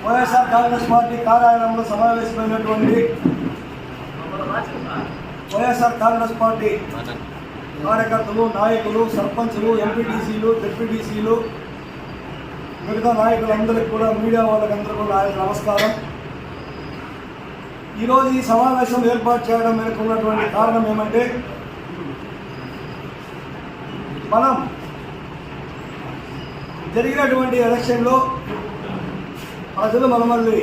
YSR Congress party కార్యాలయంలో సమావేశమైనటువంటి YSR Congress party కార్యకర్తలు, నాయకులు, సర్పంచులు, ఎంపీటీసీలు, జెడ్పీటీసీలు, మిగతా నాయకులందరికీ కూడా, మీడియా వాళ్ళకందరూ కూడా నమస్కారం. ఈరోజు ఈ సమావేశం ఏర్పాటు చేయడం వెనుక ఉన్నటువంటి కారణం ఏమంటే, మనం జరిగినటువంటి ఎలక్షన్లో ప్రజలు మనల్ని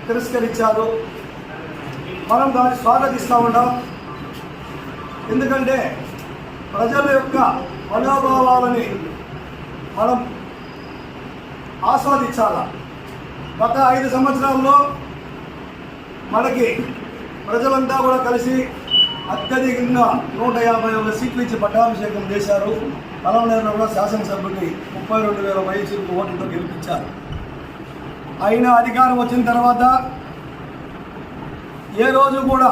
తిరస్కరించారు. మనం దాన్ని స్వాగతిస్తూ ఉంటాం. ఎందుకంటే ప్రజల యొక్క మనోభావాలని మనం ఆస్వాదించాలి. గత 5 సంవత్సరాల్లో మనకి ప్రజలంతా కూడా కలిసి అత్యధికంగా 151 సీట్లు ఇచ్చి పట్టాభిషేకం చేశారు. పలమనేరులో కూడా శాసనసభ్యుడిని 32,000 పైచిలకు ఓట్లతో గెలిపించారు. అయినా అధికారం వచ్చిన తర్వాత ఏ రోజు కూడా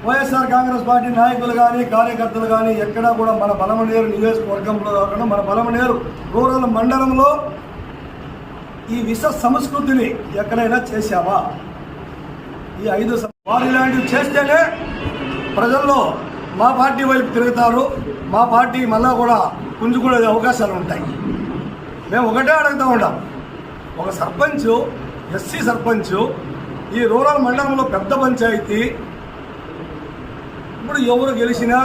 వైఎస్ఆర్ కాంగ్రెస్ పార్టీ నాయకులు కానీ, కార్యకర్తలు కానీ ఎక్కడా కూడా మన పలమనేరు నియోజకవర్గంలో కాకుండా మన పలమనేరు రూరల్ మండలంలో ఈ విష సంస్కృతిని ఎక్కడైనా చేశావా? ఈ 5 వారు ఇలాంటివి చేస్తేనే ప్రజల్లో మా పార్టీ వైపు తిరుగుతారు. మా పార్టీ మళ్ళా కూడా పుంజుకునే అవకాశాలు ఉంటాయి. మేము ఒకటే అడుగుతూ ఉంటాం, ఒక సర్పంచ్, ఎస్సీ సర్పంచ్, ఈ రూరల్ మండలంలో పెద్ద పంచాయతీ, ఇప్పుడు ఎవరు గెలిచినా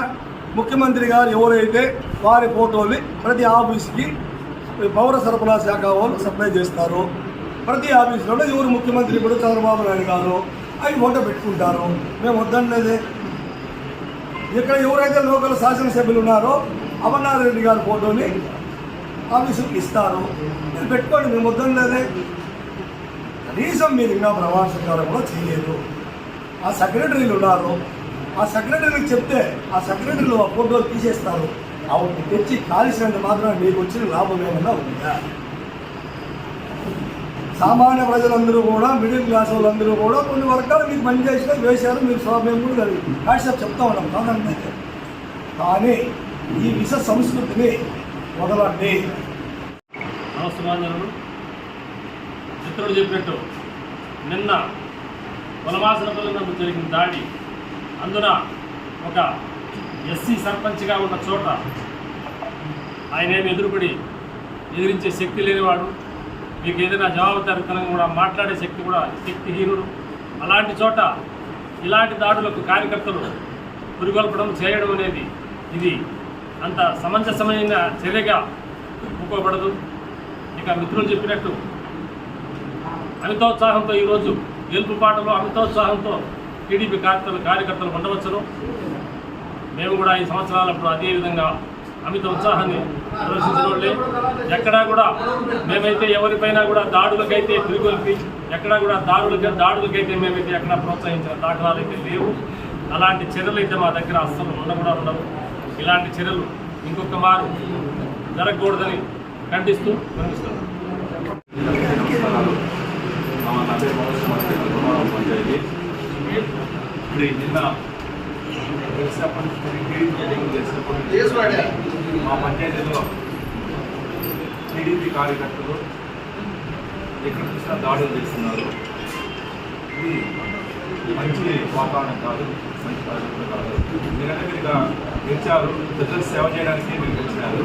ముఖ్యమంత్రి గారు ఎవరైతే వారి ఫోటోలు ప్రతి ఆఫీస్కి పౌర సరఫరా శాఖ వాళ్ళు సప్లై చేస్తారు. ప్రతి ఆఫీసులో ఎవరు ముఖ్యమంత్రి, ఇప్పుడు చంద్రబాబు నాయుడు గారు, అవి ఫోటో పెట్టుకుంటారు. మేము వద్దనేదే. ఇక్కడ ఎవరైతే లోకల్ శాసనసభ్యులు ఉన్నారో అమర్నాథ్ రెడ్డి గారి ఫోటోని ఆఫీసుకి ఇస్తారు. మీరు పెట్టుకోండి, మేము వద్దనేదే. కనీసం మీరు ఇంకా ప్రమాణ స్వీకారం కూడా చేయలేదు. ఆ సెక్రటరీలు ఉన్నారు, ఆ సెక్రటరీలకు చెప్తే ఆ సెక్రటరీలు ఆ ఫోటోలు తీసేస్తారు. అవి తెచ్చి కాల్సినంత మాత్రం మీకు వచ్చిన లాభం ఏమన్నా ఉందా? సామాన్య ప్రజలందరూ కూడా, మిడిల్ క్లాస్ వాళ్ళందరూ కూడా కొన్ని వర్గాలు మీకు పని చేసినా వేశారు. మీరు మేము కూడా కాన్సెప్ట్ చెప్తా ఉన్నాం కాదండి. కానీ ఈ విష సంస్కృతిని వదలండి. నమస్కారం. మిత్రుడు చెప్పినట్టు నిన్న వనవాసనపల్లి జరిగిన దాడి, అందున ఒక ఎస్సీ సర్పంచ్గా ఉన్న చోట ఆయనేమి ఎదిరించే శక్తి లేనివాడు, మీకు ఏదైనా జవాబుదారీతనంగా కూడా మాట్లాడే శక్తి కూడా శక్తిహీనుడు. అలాంటి చోట ఇలాంటి దాడులకు కార్యకర్తలు పురిగొల్పడం చేయడం అనేది ఇది అంత సమంజసమైన చర్యగా ఒప్పుకోబడదు. ఇక మిత్రులు చెప్పినట్టు అమితోత్సాహంతో ఈరోజు గెలుపు పాటలో అమితోత్సాహంతో టీడీపీ కార్యకర్తలు ఉండవచ్చును. మేము కూడా ఈ సంవత్సరాలప్పుడు అదేవిధంగా అమిత ఉత్సాహాన్ని ప్రదర్శించిన వాళ్ళే. ఎక్కడా కూడా మేమైతే ఎవరిపైనా కూడా దాడులకైతే తిరిగొల్పి, ఎక్కడా కూడా దాడులకైతే మేమైతే ఎక్కడా ప్రోత్సహించిన దాఖలాలు అయితే లేవు. అలాంటి చర్యలు అయితే మా దగ్గర అస్సలు ఉండవు. ఇలాంటి చర్యలు ఇంకొక మారు జరగకూడదని ఖండిస్తూ వినిపిస్తున్నాం. నిన్న మా పంచాయతీలో టీడీపీ కార్యకర్తలు ఎక్కడ చూసినా దాడులు చేస్తున్నారు. ఇది మంచి వాతావరణం కాదు, మంచి కార్యక్రమం కాదు. ఎందుకంటే మీరు గెలిచారు, ప్రజలకు సేవ చేయడానికి మీరు గెలిచినారు.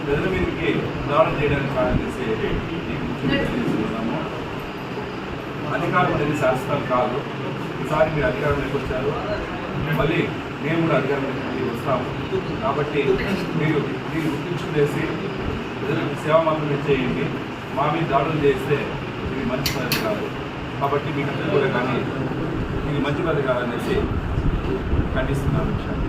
ప్రజల మీదకి దాడులు చేయడానికి కారణం తెలియజేస్తున్నాము. అధికారం అనేది శాశ్వతం కాదు. ఈసారి మీరు అధికారంలోకి వచ్చారు, మళ్ళీ మేము కూడా అధికారంలోకి వస్తాము. కాబట్టి మీరు దీన్ని గుర్తించుకునేసి ప్రజలకు సేవ మాత్రమే చేయండి. మా మీద దాడులు చేస్తే ఇది మంచి పద్ధతి కాదు. కాబట్టి మీకు అందరూ కూడా కానీ ఇది మంచి పద్ధతి కాదనేసి ఖండిస్తున్నాను విషయాన్ని.